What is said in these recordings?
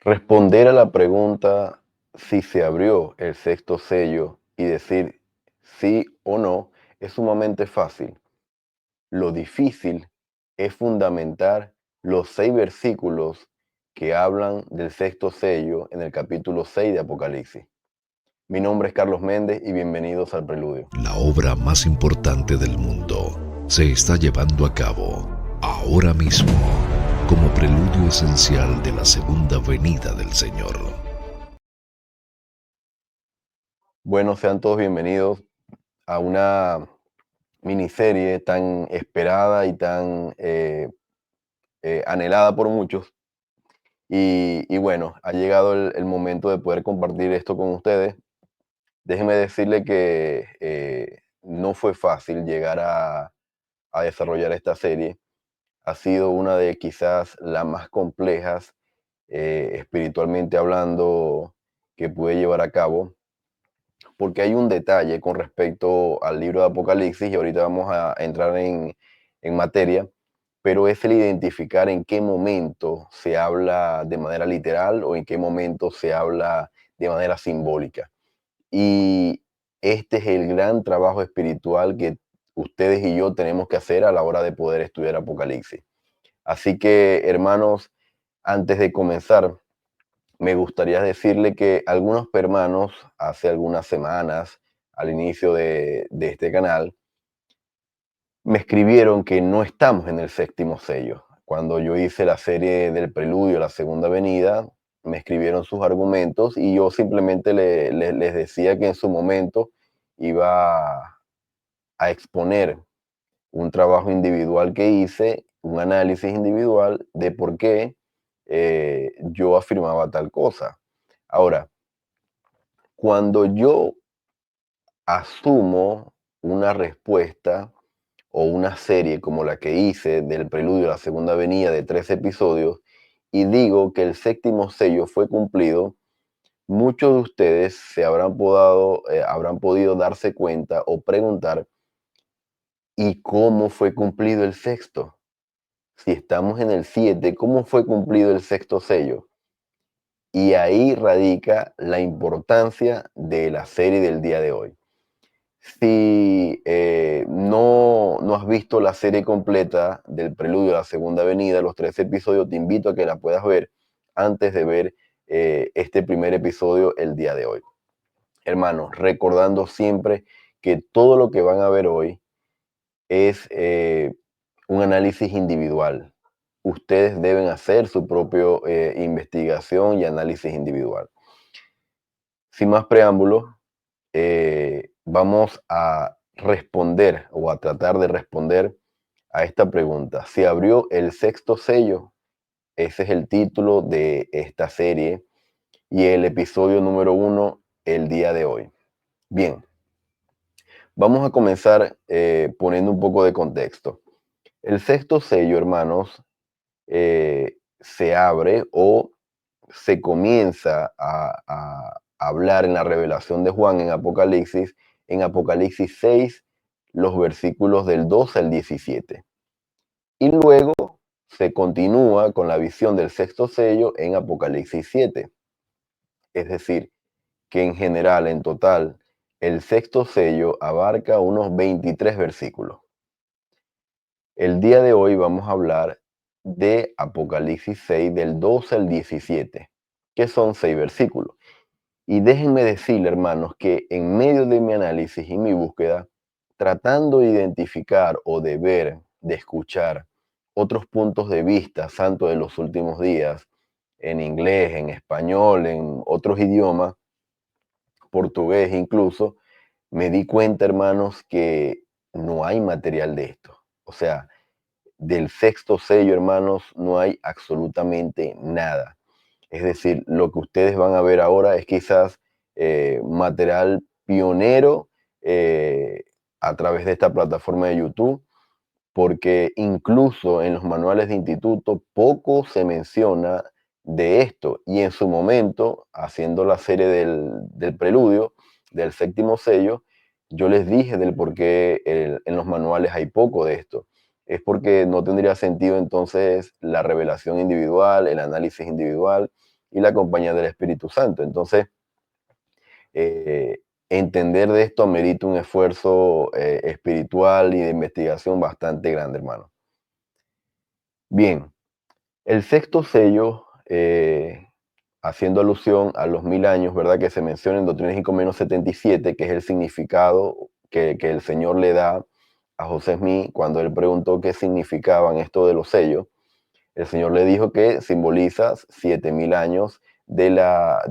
Responder a la pregunta si se abrió el sexto sello y decir sí o no es sumamente fácil. Lo difícil es fundamentar los 6 versículos que hablan del sexto sello en el capítulo 6 de Apocalipsis. Mi nombre es Carlos Méndez y bienvenidos al Preludio. La obra más importante del mundo se está llevando a cabo ahora mismo como preludio esencial de la segunda venida del Señor. Bueno, sean todos bienvenidos a una miniserie tan esperada y tan anhelada por muchos. Y bueno, ha llegado el momento de poder compartir esto con ustedes. Déjenme decirle que no fue fácil llegar a desarrollar esta serie. Ha sido una de quizás las más complejas, espiritualmente hablando, que pude llevar a cabo, porque hay un detalle con respecto al libro de Apocalipsis, y ahorita vamos a entrar en materia, pero es el identificar en qué momento se habla de manera literal o en qué momento se habla de manera simbólica. Y este es el gran trabajo espiritual que ustedes y yo tenemos que hacer a la hora de poder estudiar Apocalipsis. Así que, hermanos, antes de comenzar, me gustaría decirle que algunos hermanos hace algunas semanas, al inicio de este canal, me escribieron que no estamos en el séptimo sello. Cuando yo hice la serie del Preludio, la segunda venida, me escribieron sus argumentos y yo simplemente les decía que en su momento iba a exponer un trabajo individual que hice, un análisis individual de por qué yo afirmaba tal cosa. Ahora, cuando yo asumo una respuesta o una serie como la que hice del Preludio a la Segunda Venida de 3 episodios y digo que el séptimo sello fue cumplido, muchos de ustedes se habrán podido darse cuenta o preguntar, ¿y cómo fue cumplido el sexto? Si estamos en el 7, ¿cómo fue cumplido el sexto sello? Y ahí radica la importancia de la serie del día de hoy. Si no has visto la serie completa del Preludio a la Segunda Venida, los 3 episodios, te invito a que la puedas ver antes de ver este primer episodio el día de hoy. Hermanos, recordando siempre que todo lo que van a ver hoy es un análisis individual. Ustedes deben hacer su propia investigación y análisis individual. Sin más preámbulos, vamos a responder o a tratar de responder a esta pregunta. ¿Se abrió el sexto sello? Ese es el título de esta serie y el episodio número 1 el día de hoy. Bien, vamos a comenzar poniendo un poco de contexto. El sexto sello, hermanos, se abre o se comienza a hablar en la revelación de Juan en Apocalipsis 6, los versículos del 12 al 17. Y luego se continúa con la visión del sexto sello en Apocalipsis 7. Es decir, que en general, en total, el sexto sello abarca unos 23 versículos. El día de hoy vamos a hablar de Apocalipsis 6 del 12 al 17, que son 6 versículos. Y déjenme decirle, hermanos, que en medio de mi análisis y mi búsqueda, tratando de identificar o de ver, de escuchar otros puntos de vista santo de los últimos días, en inglés, en español, en otros idiomas, portugués incluso, me di cuenta, hermanos, que no hay material de esto. O sea, del sexto sello, hermanos, no hay absolutamente nada. Es decir, lo que ustedes van a ver ahora es quizás material pionero a través de esta plataforma de YouTube, porque incluso en los manuales de instituto poco se menciona de esto. Y en su momento, haciendo la serie del Preludio, del séptimo sello, yo les dije del por qué en los manuales hay poco de esto. Es porque no tendría sentido entonces la revelación individual, el análisis individual, y la compañía del Espíritu Santo. Entonces, entender de esto amerita un esfuerzo espiritual y de investigación bastante grande, hermano. Bien, el sexto sello, haciendo alusión a los 1000 años, ¿verdad? Que se menciona en Doctrinas y Convenios 77, que es el significado que el Señor le da a José Smith cuando él preguntó qué significaban esto de los sellos. El Señor le dijo que simboliza 7000 años de la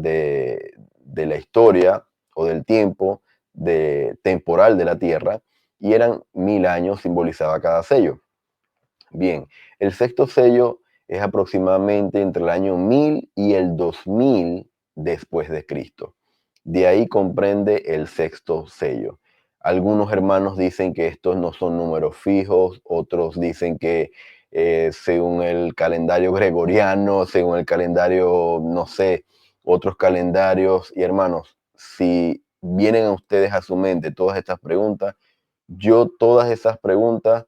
historia o del tiempo temporal de la tierra, y eran 1000 años simbolizaba cada sello. Bien, el sexto sello es aproximadamente entre el año 1000 y el 2000 después de Cristo. De ahí comprende el sexto sello. Algunos hermanos dicen que estos no son números fijos, otros dicen que según el calendario gregoriano, según el calendario, no sé, otros calendarios. Y hermanos, si vienen a ustedes a su mente todas estas preguntas, yo todas esas preguntas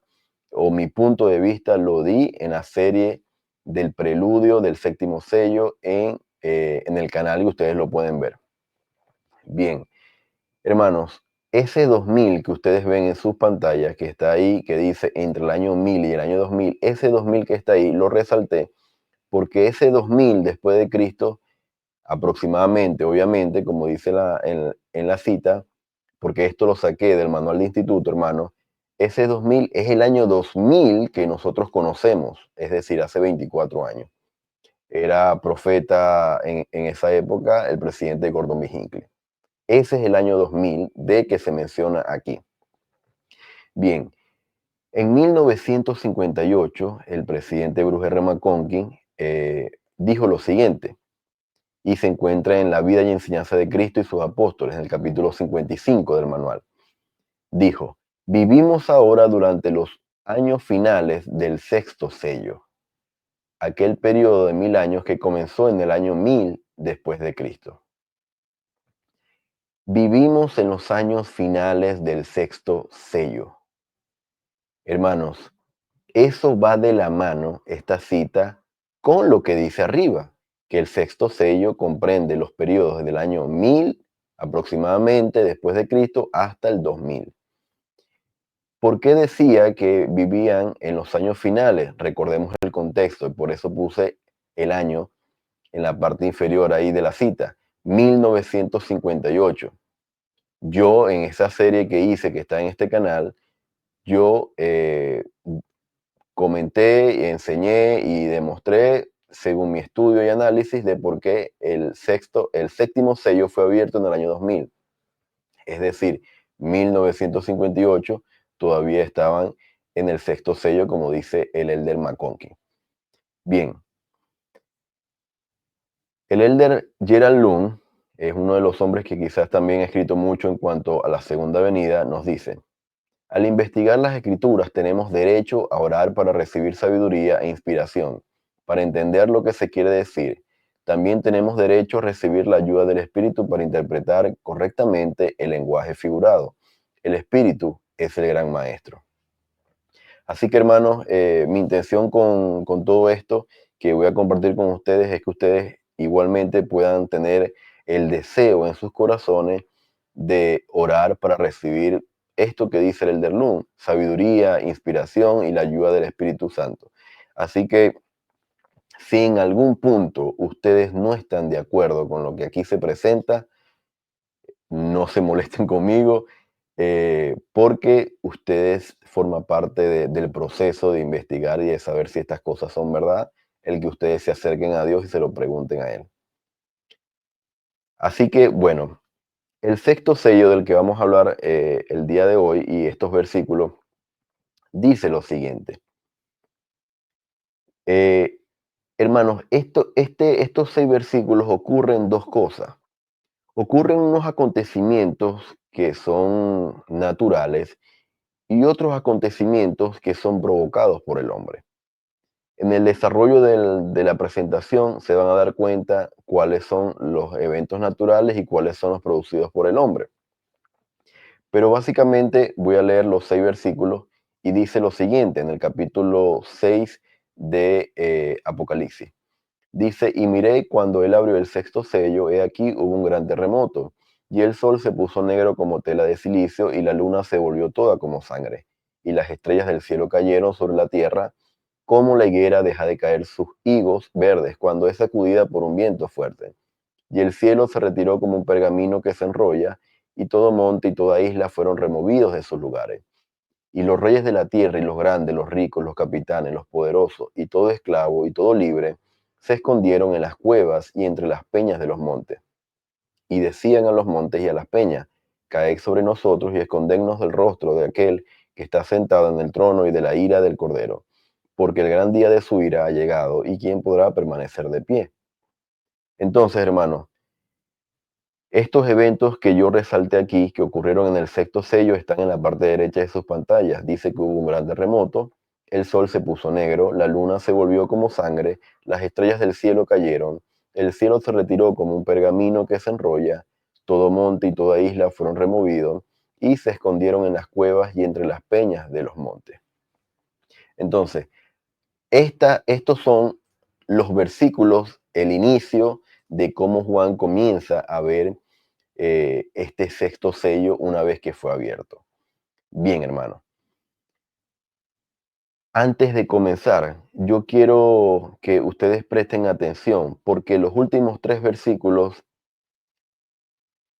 o mi punto de vista lo di en la serie del preludio del séptimo sello en el canal y ustedes lo pueden ver. Bien, hermanos, ese 2000 que ustedes ven en sus pantallas, que está ahí, que dice entre el año 1000 y el año 2000, ese 2000 que está ahí lo resalté porque ese 2000 después de Cristo, aproximadamente, obviamente, como dice en la cita, porque esto lo saqué del manual de instituto, hermano, ese 2000 es el año 2000 que nosotros conocemos, es decir, hace 24 años. Era profeta en esa época el presidente Gordon B. Hinckley. Ese es el año 2000 de que se menciona aquí. Bien, en 1958 el presidente Bruce R. McConkie dijo lo siguiente, y se encuentra en La vida y enseñanza de Cristo y sus apóstoles, en el capítulo 55 del manual. Dijo, vivimos ahora durante los años finales del sexto sello, aquel periodo de 1000 años que comenzó en el año 1000 después de Cristo. Vivimos en los años finales del sexto sello. Hermanos, eso va de la mano, esta cita, con lo que dice arriba, que el sexto sello comprende los periodos desde el año 1000 aproximadamente después de Cristo hasta el 2000. ¿Por qué decía que vivían en los años finales? Recordemos el contexto y por eso puse el año en la parte inferior ahí de la cita, 1958. Yo en esa serie que hice, que está en este canal, yo comenté, enseñé y demostré, según mi estudio y análisis, de por qué el séptimo sello fue abierto en el año 2000. Es decir, 1958 todavía estaban en el sexto sello, como dice el elder McConkie. Bien, el elder Gerald Lund es uno de los hombres que quizás también ha escrito mucho en cuanto a la segunda venida. Nos dice, al investigar las escrituras tenemos derecho a orar para recibir sabiduría e inspiración, para entender lo que se quiere decir. También tenemos derecho a recibir la ayuda del Espíritu para interpretar correctamente el lenguaje figurado. El Espíritu es el gran maestro. Así que, hermanos, mi intención con todo esto que voy a compartir con ustedes es que ustedes igualmente puedan tener el deseo en sus corazones de orar para recibir esto que dice el Elder Lund, sabiduría, inspiración y la ayuda del Espíritu Santo. Así que si en algún punto ustedes no están de acuerdo con lo que aquí se presenta, no se molesten conmigo, porque ustedes forman parte del proceso de investigar y de saber si estas cosas son verdad, el que ustedes se acerquen a Dios y se lo pregunten a Él. Así que, bueno, el sexto sello del que vamos a hablar el día de hoy y estos versículos dice lo siguiente. Hermanos, estos 6 versículos ocurren dos cosas. Ocurren unos acontecimientos que son naturales y otros acontecimientos que son provocados por el hombre. En el desarrollo de la presentación se van a dar cuenta cuáles son los eventos naturales y cuáles son los producidos por el hombre. Pero básicamente voy a leer los 6 versículos y dice lo siguiente en el capítulo 6 de Apocalipsis. Dice, y miré cuando él abrió el sexto sello, he aquí hubo un gran terremoto, y el sol se puso negro como tela de silicio, y la luna se volvió toda como sangre, y las estrellas del cielo cayeron sobre la tierra, como la higuera deja de caer sus higos verdes cuando es sacudida por un viento fuerte. Y el cielo se retiró como un pergamino que se enrolla, y todo monte y toda isla fueron removidos de sus lugares. Y los reyes de la tierra y los grandes, los ricos, los capitanes, los poderosos, y todo esclavo y todo libre, se escondieron en las cuevas y entre las peñas de los montes. Y decían a los montes y a las peñas, caed sobre nosotros y escondednos del rostro de aquel que está sentado en el trono y de la ira del Cordero, porque el gran día de su ira ha llegado, y quién podrá permanecer de pie. Entonces, hermanos, estos eventos que yo resalté aquí, que ocurrieron en el sexto sello, están en la parte derecha de sus pantallas. Dice que hubo un gran terremoto, el sol se puso negro, la luna se volvió como sangre, las estrellas del cielo cayeron, el cielo se retiró como un pergamino que se enrolla, todo monte y toda isla fueron removidos y se escondieron en las cuevas y entre las peñas de los montes. Entonces, estos son los versículos, el inicio de cómo Juan comienza a ver este sexto sello una vez que fue abierto. Bien, hermano. Antes de comenzar, yo quiero que ustedes presten atención porque los últimos tres versículos,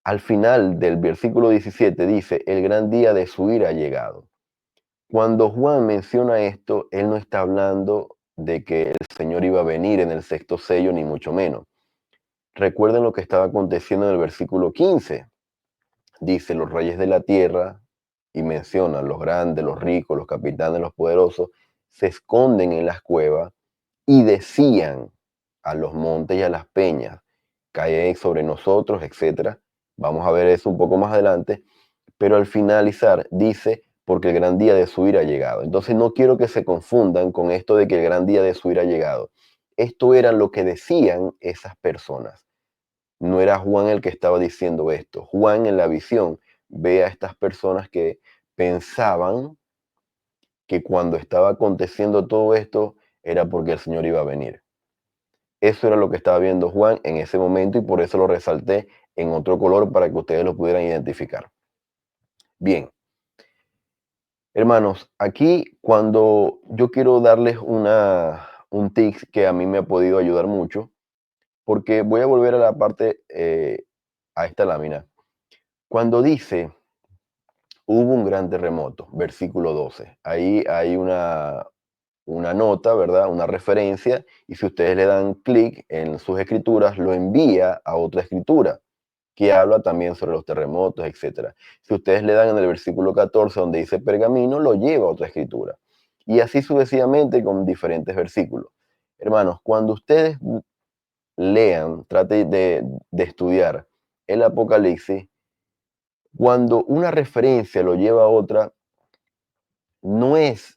al final del versículo 17 dice, el gran día de su ira ha llegado. Cuando Juan menciona esto, él no está hablando de que el Señor iba a venir en el sexto sello, ni mucho menos. Recuerden lo que estaba aconteciendo en el versículo 15. Dice, los reyes de la tierra, y menciona los grandes, los ricos, los capitanes, los poderosos, se esconden en las cuevas y decían a los montes y a las peñas, caed sobre nosotros, etcétera. Vamos a ver eso un poco más adelante, pero al finalizar dice, porque el gran día de su ira ha llegado. Entonces no quiero que se confundan con esto de que el gran día de su ira ha llegado. Esto era lo que decían esas personas. No era Juan el que estaba diciendo esto. Juan en la visión ve a estas personas que pensaban que cuando estaba aconteciendo todo esto era porque el Señor iba a venir. Eso era lo que estaba viendo Juan en ese momento y por eso lo resalté en otro color para que ustedes lo pudieran identificar. Bien, hermanos, aquí cuando yo quiero darles un tip que a mí me ha podido ayudar mucho, porque voy a volver a la parte, a esta lámina. Cuando dice, hubo un gran terremoto, versículo 12. Ahí hay una nota, ¿verdad? Una referencia, y si ustedes le dan clic en sus escrituras, lo envía a otra escritura que habla también sobre los terremotos, etcétera. Si ustedes le dan en el versículo 14, donde dice pergamino, lo lleva a otra escritura. Y así sucesivamente con diferentes versículos. Hermanos, cuando ustedes lean, traten de estudiar el Apocalipsis, cuando una referencia lo lleva a otra, no es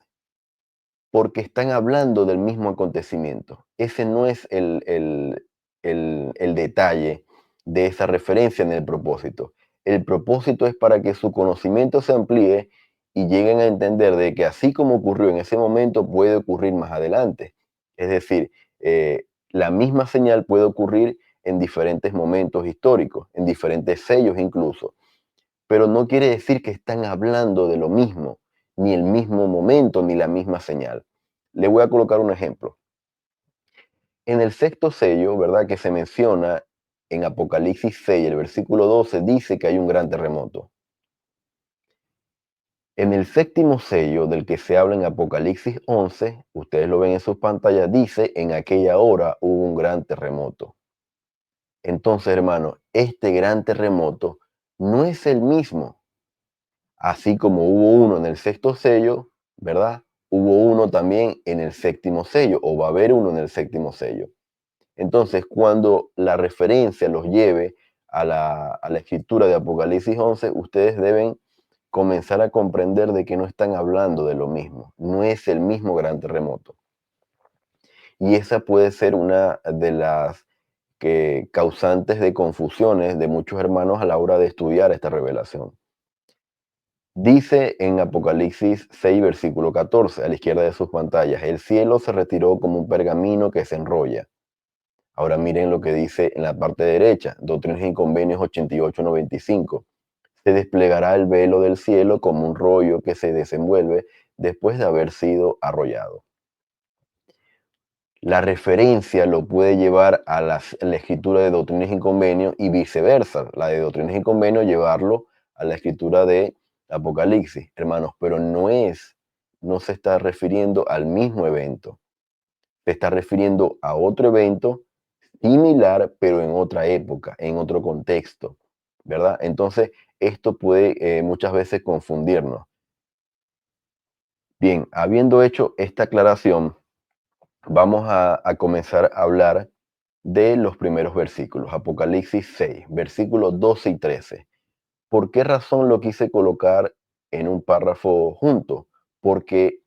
porque están hablando del mismo acontecimiento. Ese no es el detalle de esa referencia en el propósito. El propósito es para que su conocimiento se amplíe y lleguen a entender de que así como ocurrió en ese momento, puede ocurrir más adelante. Es decir, la misma señal puede ocurrir en diferentes momentos históricos, en diferentes sellos incluso, pero no quiere decir que están hablando de lo mismo, ni el mismo momento, ni la misma señal. Le voy a colocar un ejemplo. En el sexto sello, ¿verdad? Que se menciona en Apocalipsis 6, el versículo 12, dice que hay un gran terremoto. En el séptimo sello del que se habla en Apocalipsis 11, ustedes lo ven en sus pantallas, dice, en aquella hora hubo un gran terremoto. Entonces, hermano, este gran terremoto no es el mismo. Así como hubo uno en el sexto sello, ¿verdad? Hubo uno también en el séptimo sello, o va a haber uno en el séptimo sello. Entonces, cuando la referencia los lleve a la escritura de Apocalipsis 11, ustedes deben comenzar a comprender de que no están hablando de lo mismo, no es el mismo gran terremoto. Y esa puede ser una de las causantes de confusiones de muchos hermanos a la hora de estudiar esta revelación. Dice en Apocalipsis 6, versículo 14, a la izquierda de sus pantallas, el cielo se retiró como un pergamino que se enrolla. Ahora miren lo que dice en la parte derecha, Doctrinas y Convenios 88-95. Se desplegará el velo del cielo como un rollo que se desenvuelve después de haber sido arrollado. La referencia lo puede llevar a la escritura de Doctrinas y Convenios y viceversa, la de Doctrinas y Convenios llevarlo a la escritura de Apocalipsis, hermanos, pero no se está refiriendo al mismo evento, se está refiriendo a otro evento similar, pero en otra época, en otro contexto, ¿verdad? Entonces, esto puede muchas veces confundirnos. Bien, habiendo hecho esta aclaración, vamos a comenzar a hablar de los primeros versículos. Apocalipsis 6, versículos 12 y 13. ¿Por qué razón lo quise colocar en un párrafo junto? Porque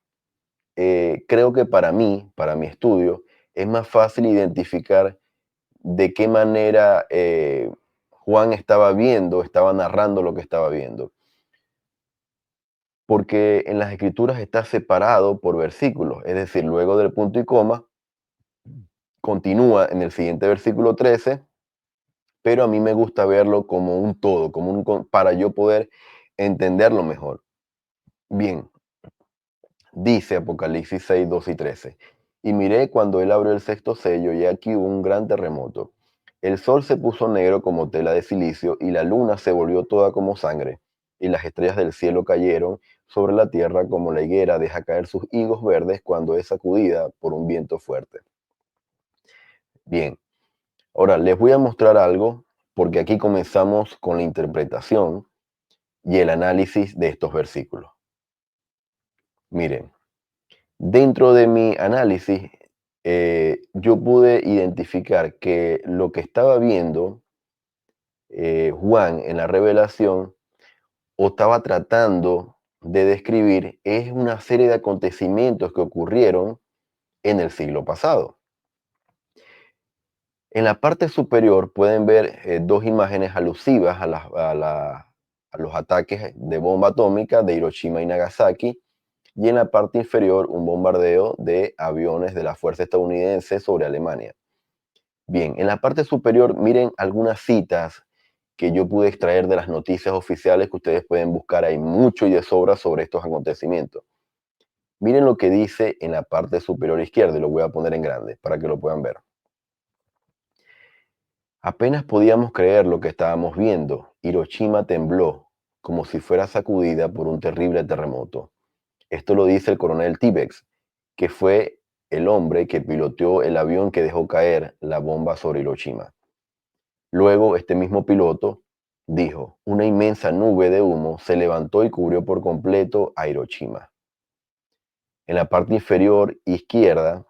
creo que para mi estudio, es más fácil identificar de qué manera Juan estaba narrando lo que estaba viendo. Porque en las escrituras está separado por versículos, es decir, luego del punto y coma, continúa en el siguiente versículo 13, pero a mí me gusta verlo como un todo, para yo poder entenderlo mejor. Bien, dice Apocalipsis 6, 2 y 13. Y miré cuando él abrió el sexto sello, y aquí hubo un gran terremoto. El sol se puso negro como tela de silicio, y la luna se volvió toda como sangre, y las estrellas del cielo cayeron sobre la tierra como la higuera deja caer sus higos verdes cuando es sacudida por un viento fuerte. Bien, ahora les voy a mostrar algo, porque aquí comenzamos con la interpretación y el análisis de estos versículos. Miren, dentro de mi análisis, yo pude identificar que lo que estaba viendo Juan en la revelación o estaba tratando de describir es una serie de acontecimientos que ocurrieron en el siglo pasado. En la parte superior pueden ver dos imágenes alusivas a los ataques de bomba atómica de Hiroshima y Nagasaki, y en la parte inferior un bombardeo de aviones de la fuerza estadounidense sobre Alemania. Bien, en la parte superior miren algunas citas que yo pude extraer de las noticias oficiales que ustedes pueden buscar. Hay mucho y de sobra sobre estos acontecimientos. Miren lo que dice en la parte superior izquierda, y lo voy a poner en grande para que lo puedan ver. Apenas podíamos creer lo que estábamos viendo. Hiroshima tembló como si fuera sacudida por un terrible terremoto. Esto lo dice el coronel Tibex, que fue el hombre que piloteó el avión que dejó caer la bomba sobre Hiroshima. Luego, este mismo piloto dijo, una inmensa nube de humo se levantó y cubrió por completo a Hiroshima. En la parte inferior izquierda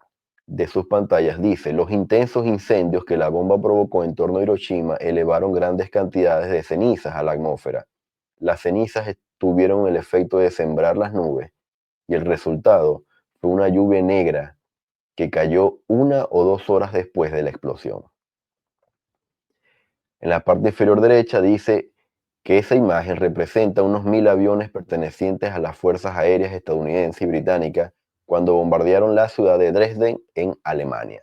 de sus pantallas dice, los intensos incendios que la bomba provocó en torno a Hiroshima elevaron grandes cantidades de cenizas a la atmósfera. Las cenizas tuvieron el efecto de sembrar las nubes y el resultado fue una lluvia negra que cayó 1 o 2 horas después de la explosión. En la parte inferior derecha dice que esa imagen representa unos 1000 aviones pertenecientes a las fuerzas aéreas estadounidenses y británicas cuando bombardearon la ciudad de Dresden en Alemania.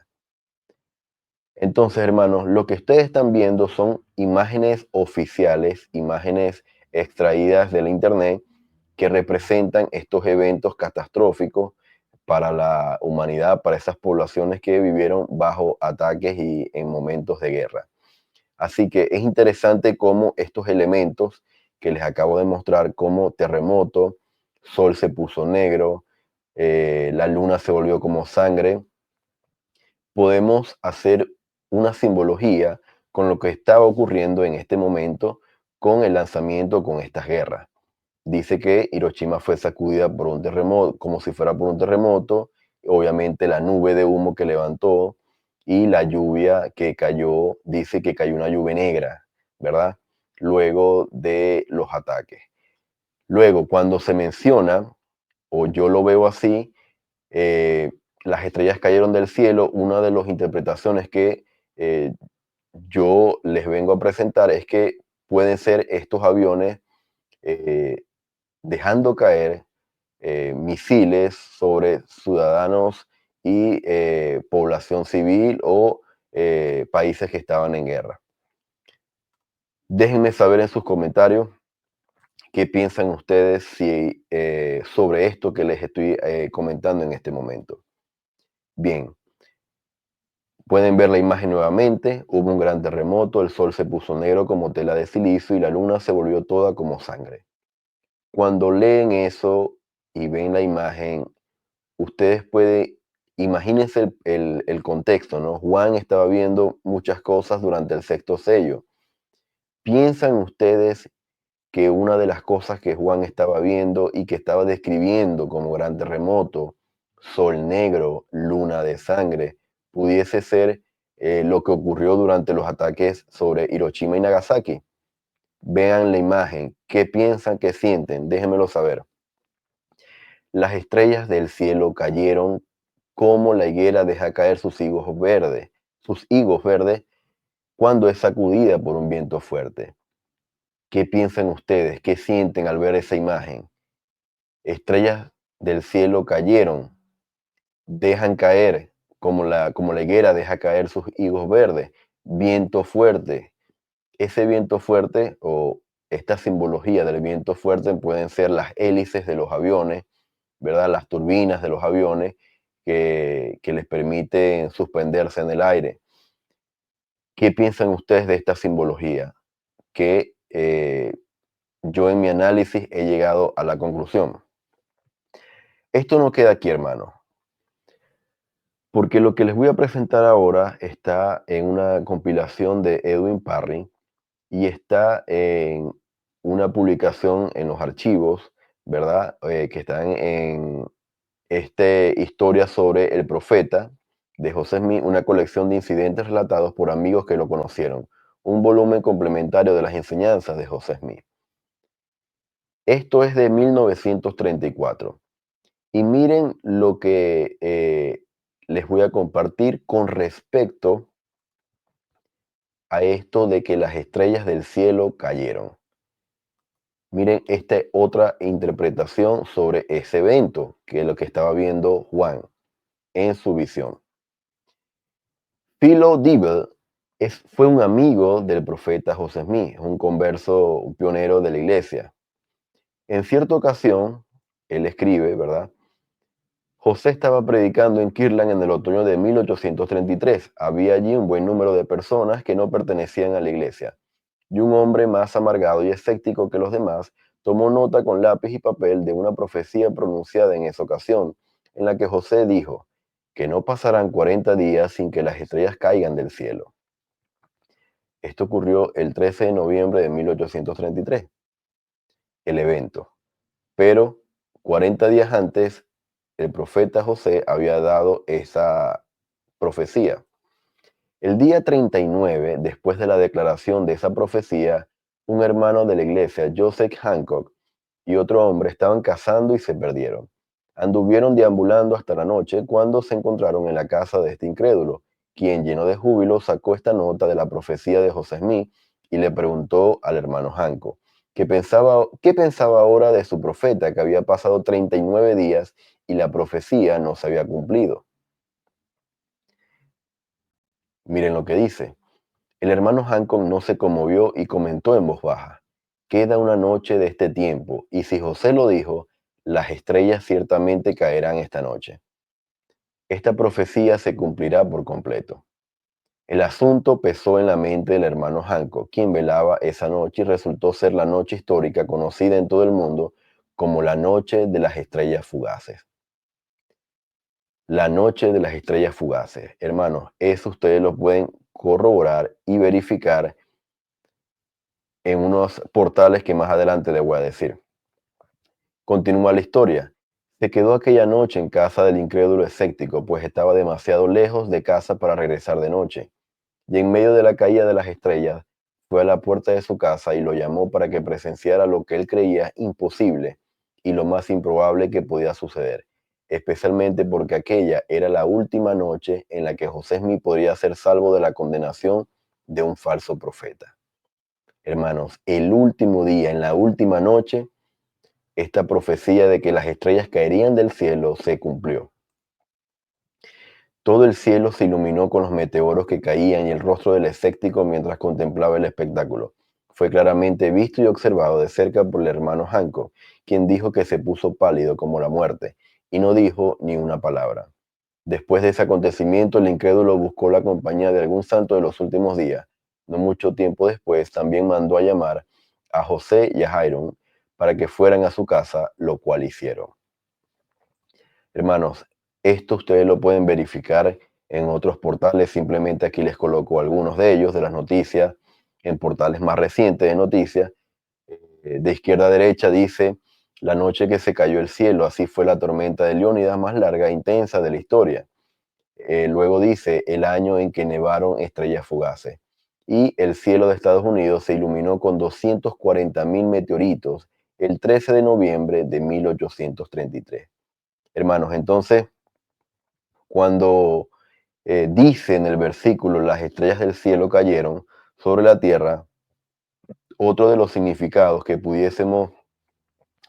Entonces, hermanos, lo que ustedes están viendo son imágenes oficiales, imágenes extraídas de la internet que representan estos eventos catastróficos para la humanidad, para esas poblaciones que vivieron bajo ataques y en momentos de guerra. Así que es interesante cómo estos elementos que les acabo de mostrar, como terremoto, sol se puso negro, la luna se volvió como sangre, podemos hacer una simbología con lo que estaba ocurriendo en este momento con el lanzamiento, con estas guerras. Dice que Hiroshima fue sacudida por un terremoto, como si fuera por un terremoto, obviamente la nube de humo que levantó y la lluvia que cayó, dice que cayó una lluvia negra, ¿verdad? Luego de los ataques. Luego, cuando se menciona, o yo lo veo así, eh, las estrellas cayeron del cielo, una de las interpretaciones que yo les vengo a presentar es que pueden ser estos aviones eh, dejando caer misiles sobre ciudadanos y población civil o países que estaban en guerra. Déjenme saber en sus comentarios qué piensan ustedes sobre esto que les estoy comentando en este momento. Bien, pueden ver la imagen nuevamente. Hubo un gran terremoto, el sol se puso negro como tela de silicio y la luna se volvió toda como sangre. Cuando leen eso y ven la imagen, ustedes pueden, imagínense el contexto, ¿no? Juan estaba viendo muchas cosas durante el sexto sello. ¿Piensan ustedes que una de las cosas que Juan estaba viendo y que estaba describiendo como gran terremoto, sol negro, luna de sangre, pudiese ser lo que ocurrió durante los ataques sobre Hiroshima y Nagasaki? Vean la imagen. ¿Qué piensan, qué sienten? Déjenmelo saber. Las estrellas del cielo cayeron como la higuera deja caer sus higos verdes cuando es sacudida por un viento fuerte. ¿Qué piensan ustedes? ¿Qué sienten al ver esa imagen? Estrellas del cielo cayeron, dejan caer como la higuera deja caer sus higos verdes, viento fuerte. Ese viento fuerte o esta simbología del viento fuerte pueden ser las hélices de los aviones, ¿verdad? Las turbinas de los aviones que les permiten suspenderse en el aire. ¿Qué piensan ustedes de esta simbología? Que yo en mi análisis he llegado a la conclusión. Esto no queda aquí, hermano, porque lo que les voy a presentar ahora está en una compilación de Edwin Parry y está en una publicación en los archivos, ¿verdad? Que están en Historia sobre el Profeta de José Smith, una colección de incidentes relatados por amigos que lo conocieron, un volumen complementario de las enseñanzas de José Smith. Esto es de 1934. Y miren lo que les voy a compartir con respecto a esto de que las estrellas del cielo cayeron. Miren esta otra interpretación sobre ese evento, que es lo que estaba viendo Juan en su visión. Philo Dibble fue un amigo del profeta José Smith, un converso, un pionero de la iglesia. En cierta ocasión, él escribe, ¿verdad? José estaba predicando en Kirtland en el otoño de 1833. Había allí un buen número de personas que no pertenecían a la iglesia. Y un hombre más amargado y escéptico que los demás tomó nota con lápiz y papel de una profecía pronunciada en esa ocasión, en la que José dijo que no pasarán 40 días sin que las estrellas caigan del cielo. Esto ocurrió el 13 de noviembre de 1833, el evento. Pero 40 días antes, el profeta José había dado esa profecía. El día 39, después de la declaración de esa profecía, un hermano de la iglesia, Joseph Hancock, y otro hombre estaban cazando y se perdieron. Anduvieron deambulando hasta la noche cuando se encontraron en la casa de este incrédulo, quien, lleno de júbilo, sacó esta nota de la profecía de José Smith y le preguntó al hermano Hancock qué pensaba ahora de su profeta, que había pasado 39 días y la profecía no se había cumplido. Miren lo que dice. El hermano Hancock no se conmovió y comentó en voz baja: queda una noche de este tiempo, y si José lo dijo, las estrellas ciertamente caerán esta noche. Esta profecía se cumplirá por completo. El asunto pesó en la mente del hermano Hancock, quien velaba esa noche y resultó ser la noche histórica conocida en todo el mundo como la noche de las estrellas fugaces. La noche de las estrellas fugaces. Hermanos, eso ustedes lo pueden corroborar y verificar en unos portales que más adelante les voy a decir. Continúa la historia. Se quedó aquella noche en casa del incrédulo escéptico, pues estaba demasiado lejos de casa para regresar de noche. Y en medio de la caída de las estrellas, fue a la puerta de su casa y lo llamó para que presenciara lo que él creía imposible y lo más improbable que podía suceder, especialmente porque aquella era la última noche en la que José Smith podría ser salvo de la condenación de un falso profeta. Hermanos, el último día, en la última noche, esta profecía de que las estrellas caerían del cielo se cumplió. Todo el cielo se iluminó con los meteoros que caían y el rostro del escéptico mientras contemplaba el espectáculo. Fue claramente visto y observado de cerca por el hermano Hancock, quien dijo que se puso pálido como la muerte y no dijo ni una palabra. Después de ese acontecimiento, el incrédulo buscó la compañía de algún santo de los últimos días. No mucho tiempo después, también mandó a llamar a José y a Jairo para que fueran a su casa, lo cual hicieron. Hermanos, esto ustedes lo pueden verificar en otros portales. Simplemente aquí les coloco algunos de ellos, de las noticias, en portales más recientes de noticias. De izquierda a derecha dice: la noche que se cayó el cielo, así fue la tormenta de Leónidas más larga e intensa de la historia. Luego dice: el año en que nevaron estrellas fugaces. Y el cielo de Estados Unidos se iluminó con 240.000 meteoritos el 13 de noviembre de 1833. Hermanos, entonces, cuando dice en el versículo: las estrellas del cielo cayeron sobre la tierra, otro de los significados que pudiésemos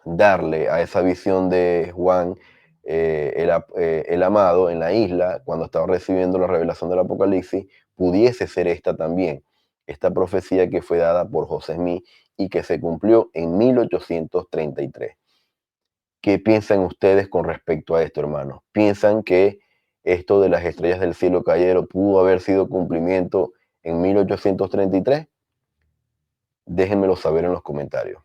darle a esa visión de Juan, el amado, en la isla, cuando estaba recibiendo la revelación del Apocalipsis, pudiese ser esta también, esta profecía que fue dada por José Smith y que se cumplió en 1833. ¿Qué piensan ustedes con respecto a esto, hermanos? ¿Piensan que esto de las estrellas del cielo cayeron pudo haber sido cumplimiento en 1833? Déjenmelo saber en los comentarios.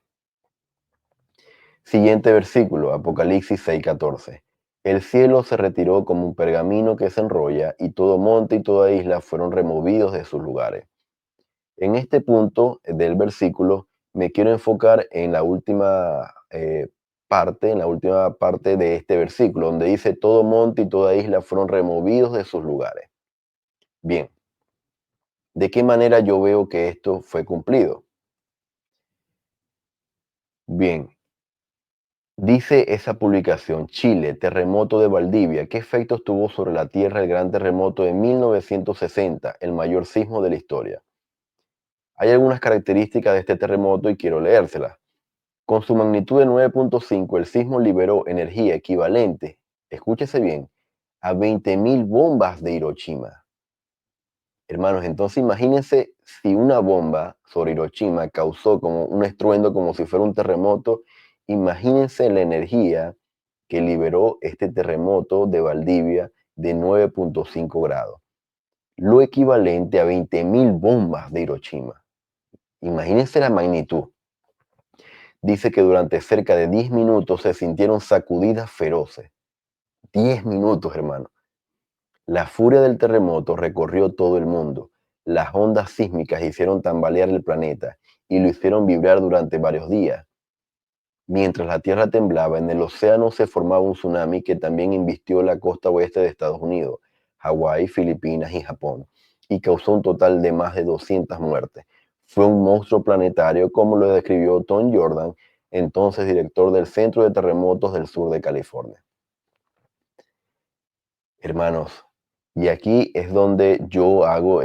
Siguiente versículo, Apocalipsis 6:14. El cielo se retiró como un pergamino que se enrolla, y todo monte y toda isla fueron removidos de sus lugares. En este punto del versículo me quiero enfocar en la última parte de este versículo, donde dice: todo monte y toda isla fueron removidos de sus lugares. Bien, ¿de qué manera yo veo que esto fue cumplido? Bien, dice esa publicación: Chile, terremoto de Valdivia. ¿Qué efectos tuvo sobre la Tierra el gran terremoto de 1960, el mayor sismo de la historia? Hay algunas características de este terremoto y quiero leérselas. Con su magnitud de 9.5, el sismo liberó energía equivalente, escúchese bien, a 20.000 bombas de Hiroshima. Hermanos, entonces imagínense si una bomba sobre Hiroshima causó como un estruendo, como si fuera un terremoto. Imagínense la energía que liberó este terremoto de Valdivia de 9.5 grados, lo equivalente a 20.000 bombas de Hiroshima. Imagínense la magnitud. Dice que durante cerca de 10 minutos se sintieron sacudidas feroces. 10 minutos, hermano. La furia del terremoto recorrió todo el mundo. Las ondas sísmicas hicieron tambalear el planeta y lo hicieron vibrar durante varios días. Mientras la tierra temblaba, en el océano se formaba un tsunami que también invistió la costa oeste de Estados Unidos, Hawái, Filipinas y Japón, y causó un total de más de 200 muertes. Fue un monstruo planetario, como lo describió Tom Jordan, entonces director del Centro de Terremotos del Sur de California. Hermanos, y aquí es donde yo hago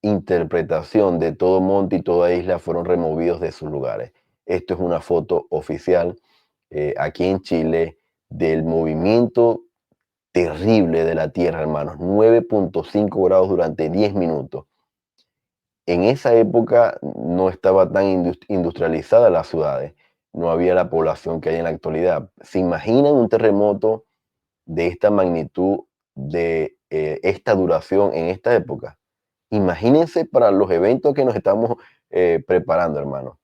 interpretación de todo monte y toda isla fueron removidos de sus lugares. Esto es una foto oficial aquí en Chile del movimiento terrible de la Tierra, hermanos. 9.5 grados durante 10 minutos. En esa época no estaba tan industrializada las ciudades, no había la población que hay en la actualidad. ¿Se imaginan un terremoto de esta magnitud, de esta duración en esta época? Imagínense para los eventos que nos estamos preparando, hermanos.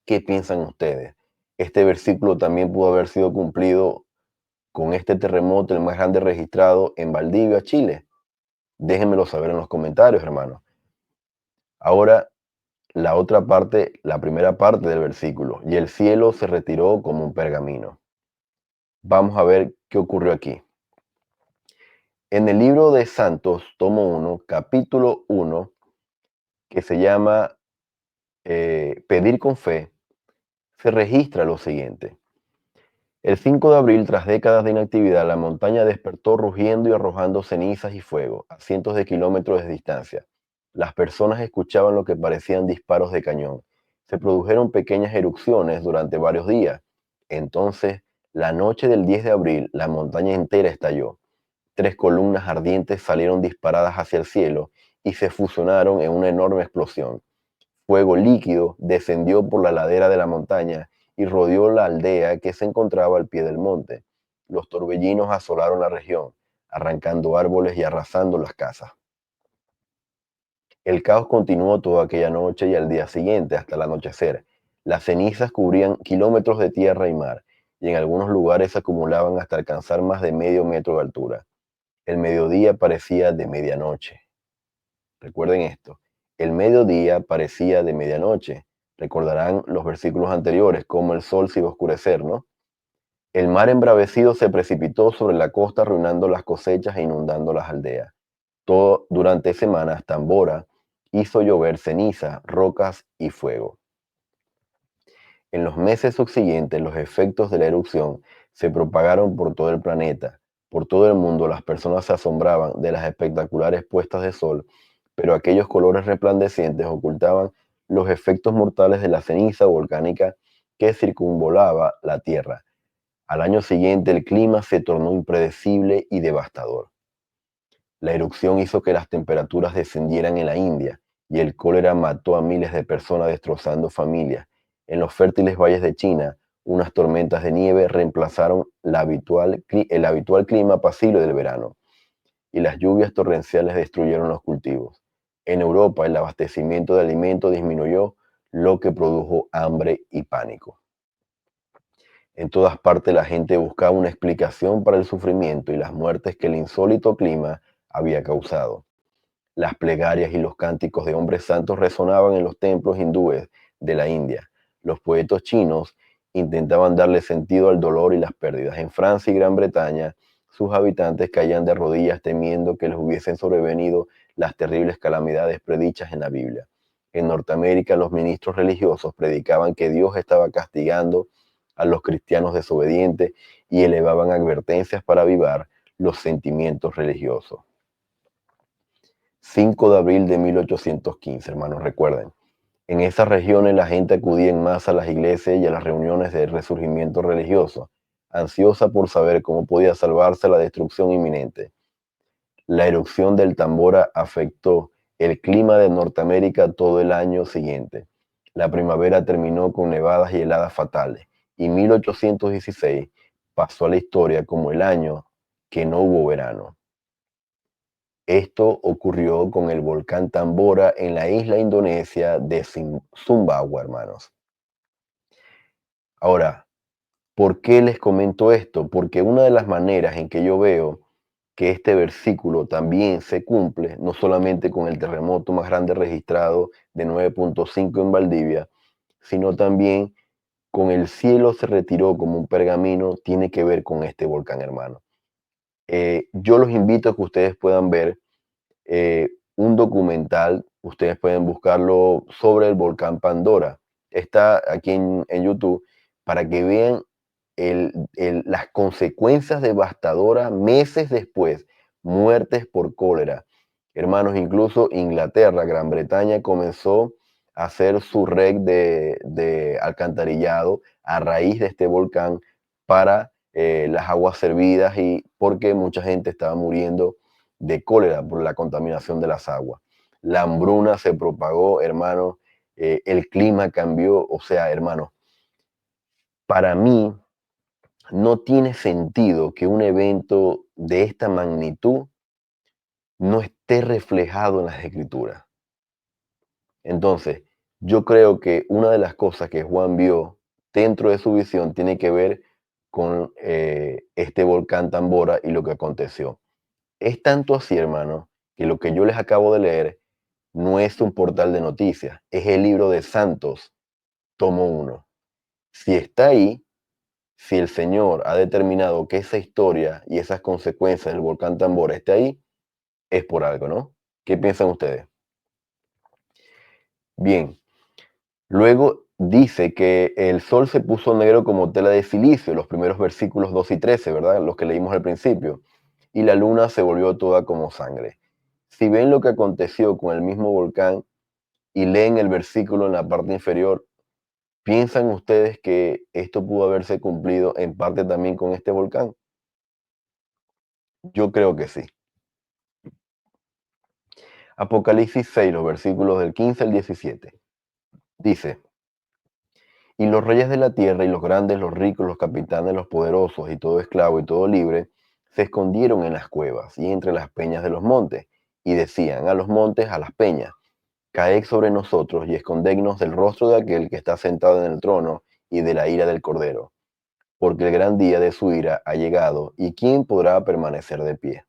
¿Qué piensan ustedes? Este versículo también pudo haber sido cumplido con este terremoto, el más grande registrado en Valdivia, Chile. Déjenmelo saber en los comentarios, hermanos. Ahora, la otra parte, la primera parte del versículo: y el cielo se retiró como un pergamino. Vamos a ver qué ocurrió aquí. En el libro de Santos, tomo 1, capítulo 1, que se llama Pedir con fe, se registra lo siguiente. El 5 de abril, tras décadas de inactividad, la montaña despertó rugiendo y arrojando cenizas y fuego a cientos de kilómetros de distancia. Las personas escuchaban lo que parecían disparos de cañón. Se produjeron pequeñas erupciones durante varios días. Entonces, la noche del 10 de abril, la montaña entera estalló. 3 columnas ardientes salieron disparadas hacia el cielo y se fusionaron en una enorme explosión. Fuego líquido descendió por la ladera de la montaña y rodeó la aldea que se encontraba al pie del monte. Los torbellinos asolaron la región, arrancando árboles y arrasando las casas. El caos continuó toda aquella noche y al día siguiente hasta el anochecer. Las cenizas cubrían kilómetros de tierra y mar, y en algunos lugares se acumulaban hasta alcanzar más de medio metro de altura. El mediodía parecía de medianoche. Recuerden esto, el mediodía parecía de medianoche. Recordarán los versículos anteriores, cómo el sol se iba a oscurecer, ¿no? El mar embravecido se precipitó sobre la costa, arruinando las cosechas e inundando las aldeas. Todo durante semanas, Tambora hizo llover ceniza, rocas y fuego. En los meses subsiguientes, los efectos de la erupción se propagaron por todo el planeta. Por todo el mundo, las personas se asombraban de las espectaculares puestas de sol, pero aquellos colores resplandecientes ocultaban los efectos mortales de la ceniza volcánica que circunvolaba la Tierra. Al año siguiente, el clima se tornó impredecible y devastador. La erupción hizo que las temperaturas descendieran en la India y el cólera mató a miles de personas, destrozando familias. En los fértiles valles de China, unas tormentas de nieve reemplazaron el habitual clima apacible del verano, y las lluvias torrenciales destruyeron los cultivos. En Europa, el abastecimiento de alimentos disminuyó, lo que produjo hambre y pánico. En todas partes la gente buscaba una explicación para el sufrimiento y las muertes que el insólito clima había causado. Las plegarias y los cánticos de hombres santos resonaban en los templos hindúes de la India. Los poetas chinos intentaban darle sentido al dolor y las pérdidas. En Francia y Gran Bretaña, sus habitantes caían de rodillas temiendo que les hubiesen sobrevenido las terribles calamidades predichas en la Biblia. En Norteamérica, los ministros religiosos predicaban que Dios estaba castigando a los cristianos desobedientes y elevaban advertencias para avivar los sentimientos religiosos. 5 de abril de 1815, hermanos, recuerden. En esas regiones la gente acudía en masa a las iglesias y a las reuniones de resurgimiento religioso, ansiosa por saber cómo podía salvarse la destrucción inminente. La erupción del Tambora afectó el clima de Norteamérica todo el año siguiente. La primavera terminó con nevadas y heladas fatales, y 1816 pasó a la historia como el año que no hubo verano. Esto ocurrió con el volcán Tambora en la isla indonesia de Sumbawa, hermanos. Ahora, ¿por qué les comento esto? Porque una de las maneras en que yo veo que este versículo también se cumple, no solamente con el terremoto más grande registrado de 9.5 en Valdivia, sino también con el cielo se retiró como un pergamino, tiene que ver con este volcán, hermano. Yo los invito a que ustedes puedan ver un documental, ustedes pueden buscarlo sobre el volcán Pandora. Está aquí en YouTube para que vean las consecuencias devastadoras meses después, muertes por cólera. Hermanos, incluso Inglaterra, Gran Bretaña comenzó a hacer su red de alcantarillado a raíz de este volcán para las aguas servidas y porque mucha gente estaba muriendo de cólera por la contaminación de las aguas. La hambruna se propagó, hermano, el clima cambió, o sea, hermano, para mí no tiene sentido que un evento de esta magnitud no esté reflejado en las escrituras. Entonces, yo creo que una de las cosas que Juan vio dentro de su visión tiene que ver con este volcán Tambora y lo que aconteció. Es tanto así, hermano, que lo que yo les acabo de leer no es un portal de noticias, es el libro de Santos, tomo 1. Si está ahí, si el Señor ha determinado que esa historia y esas consecuencias del volcán Tambora esté ahí, es por algo, ¿no? ¿Qué piensan ustedes? Bien, luego dice que el sol se puso negro como tela de silicio, los primeros versículos 2 y 13, ¿verdad? Los que leímos al principio. Y la luna se volvió toda como sangre. Si ven lo que aconteció con el mismo volcán y leen el versículo en la parte inferior, ¿piensan ustedes que esto pudo haberse cumplido en parte también con este volcán? Yo creo que sí. Apocalipsis 6, los versículos del 15 al 17. Dice, y los reyes de la tierra y los grandes, los ricos, los capitanes, los poderosos y todo esclavo y todo libre, se escondieron en las cuevas y entre las peñas de los montes, y decían a los montes, a las peñas, caed sobre nosotros y escondednos del rostro de aquel que está sentado en el trono y de la ira del Cordero, porque el gran día de su ira ha llegado, y ¿quién podrá permanecer de pie?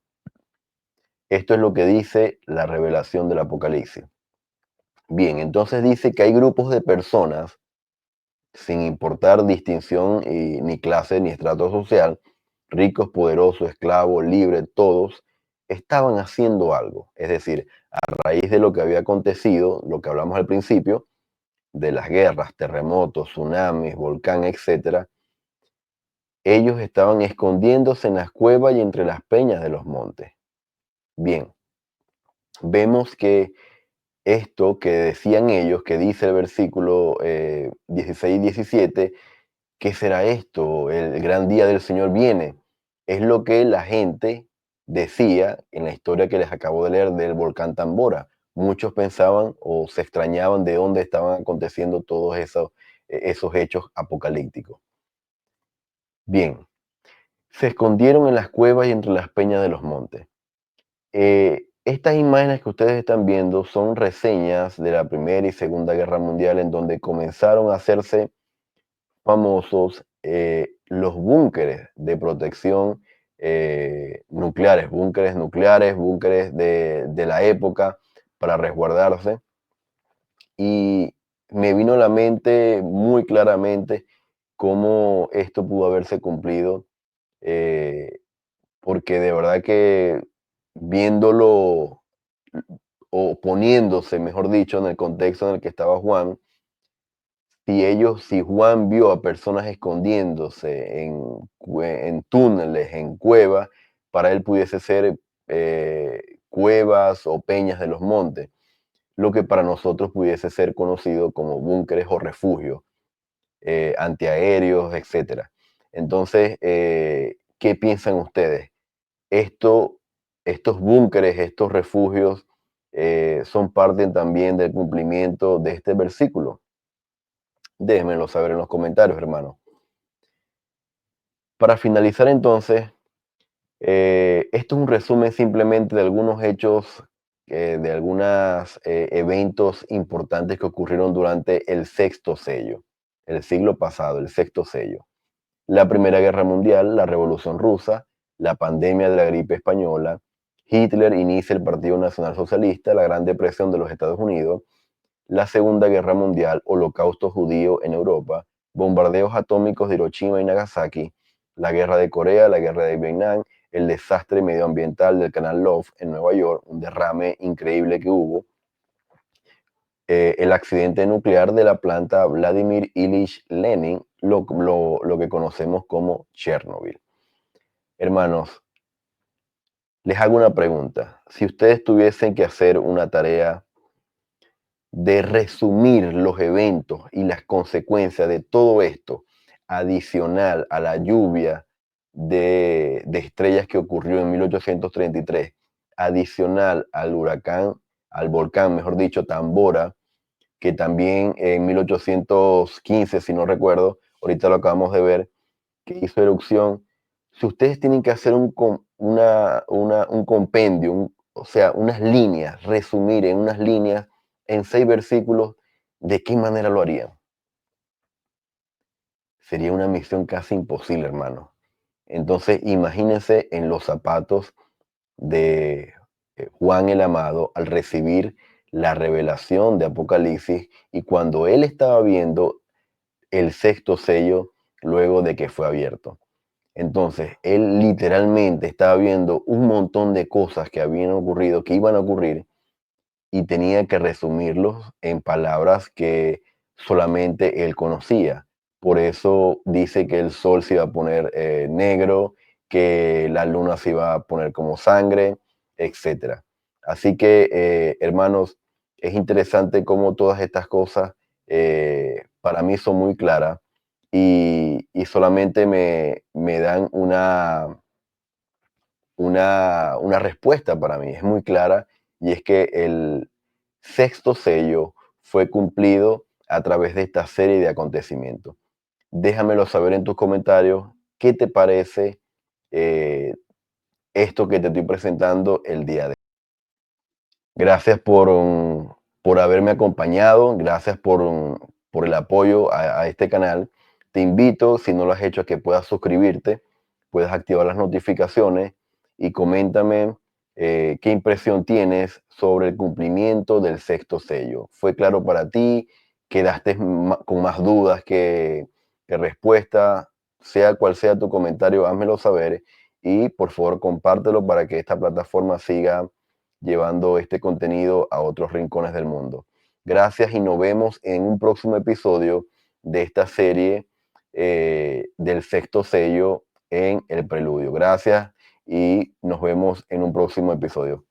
Esto es lo que dice la revelación del Apocalipsis. Bien, entonces dice que hay grupos de personas, sin importar distinción ni clase ni estrato social, ricos, poderosos, esclavos, libres, todos estaban haciendo algo. Es decir, a raíz de lo que había acontecido, lo que hablamos al principio, de las guerras, terremotos, tsunamis, volcán, etcétera, ellos estaban escondiéndose en las cuevas y entre las peñas de los montes. Bien, vemos que esto que decían ellos, que dice el versículo 16 y 17, ¿qué será esto? El gran día del Señor viene. Es lo que la gente decía en la historia que les acabo de leer del volcán Tambora. Muchos pensaban o se extrañaban de dónde estaban aconteciendo todos esos hechos apocalípticos. Bien, se escondieron en las cuevas y entre las peñas de los montes. Estas imágenes que ustedes están viendo son reseñas de la Primera y Segunda Guerra Mundial en donde comenzaron a hacerse famosos los búnkeres de protección nucleares, búnkeres de la época para resguardarse. Y me vino a la mente muy claramente cómo esto pudo haberse cumplido, eh, porque de verdad que viéndolo o poniéndose, mejor dicho, en el contexto en el que estaba Juan, si Juan vio a personas escondiéndose en túneles, en cuevas, para él pudiese ser cuevas o peñas de los montes, lo que para nosotros pudiese ser conocido como búnkeres o refugios antiaéreos, etcétera. Entonces, ¿qué piensan ustedes? Esto, estos búnkeres, estos refugios, son parte también del cumplimiento de este versículo. Déjenmelo saber en los comentarios, hermano. Para finalizar entonces, esto es un resumen simplemente de algunos hechos, de algunos eventos importantes que ocurrieron durante el sexto sello, el siglo pasado, el sexto sello. La Primera Guerra Mundial, la Revolución Rusa, la pandemia de la gripe española, Hitler inicia el Partido Nacional Socialista, la Gran Depresión de los Estados Unidos, la Segunda Guerra Mundial, Holocausto judío en Europa, bombardeos atómicos de Hiroshima y Nagasaki, la Guerra de Corea, la Guerra de Vietnam, el desastre medioambiental del canal Love en Nueva York, un derrame increíble que hubo, el accidente nuclear de la planta Vladimir Ilich Lenin, lo que conocemos como Chernobyl. Hermanos, les hago una pregunta. Si ustedes tuviesen que hacer una tarea de resumir los eventos y las consecuencias de todo esto, adicional a la lluvia de estrellas que ocurrió en 1833, adicional al huracán, al volcán, mejor dicho, Tambora, que también en 1815, si no recuerdo, ahorita lo acabamos de ver, que hizo erupción. Si ustedes tienen que hacer un compendio, o sea, unas líneas, resumir en unas líneas, en 6 versículos, ¿de qué manera lo harían? Sería una misión casi imposible, hermano. Entonces, imagínense en los zapatos de Juan el Amado al recibir la revelación de Apocalipsis y cuando él estaba viendo el sexto sello luego de que fue abierto. Entonces, él literalmente estaba viendo un montón de cosas que habían ocurrido, que iban a ocurrir, y tenía que resumirlos en palabras que solamente él conocía. Por eso dice que el sol se iba a poner negro, que la luna se iba a poner como sangre, etcétera. Así que, hermanos, es interesante cómo todas estas cosas para mí son muy claras y solamente me dan una respuesta para mí, es muy clara, y es que el sexto sello fue cumplido a través de esta serie de acontecimientos. Déjamelo saber en tus comentarios qué te parece eh, esto que te estoy presentando el día de hoy. Gracias por haberme acompañado, gracias por el apoyo a este canal. Te invito, si no lo has hecho, a que puedas suscribirte, puedas activar las notificaciones y coméntame qué impresión tienes sobre el cumplimiento del sexto sello. ¿Fue claro para ti? ¿Quedaste con más dudas que respuesta? Sea cual sea tu comentario, házmelo saber y por favor compártelo para que esta plataforma siga llevando este contenido a otros rincones del mundo. Gracias y nos vemos en un próximo episodio de esta serie del sexto sello en el preludio. Gracias y nos vemos en un próximo episodio.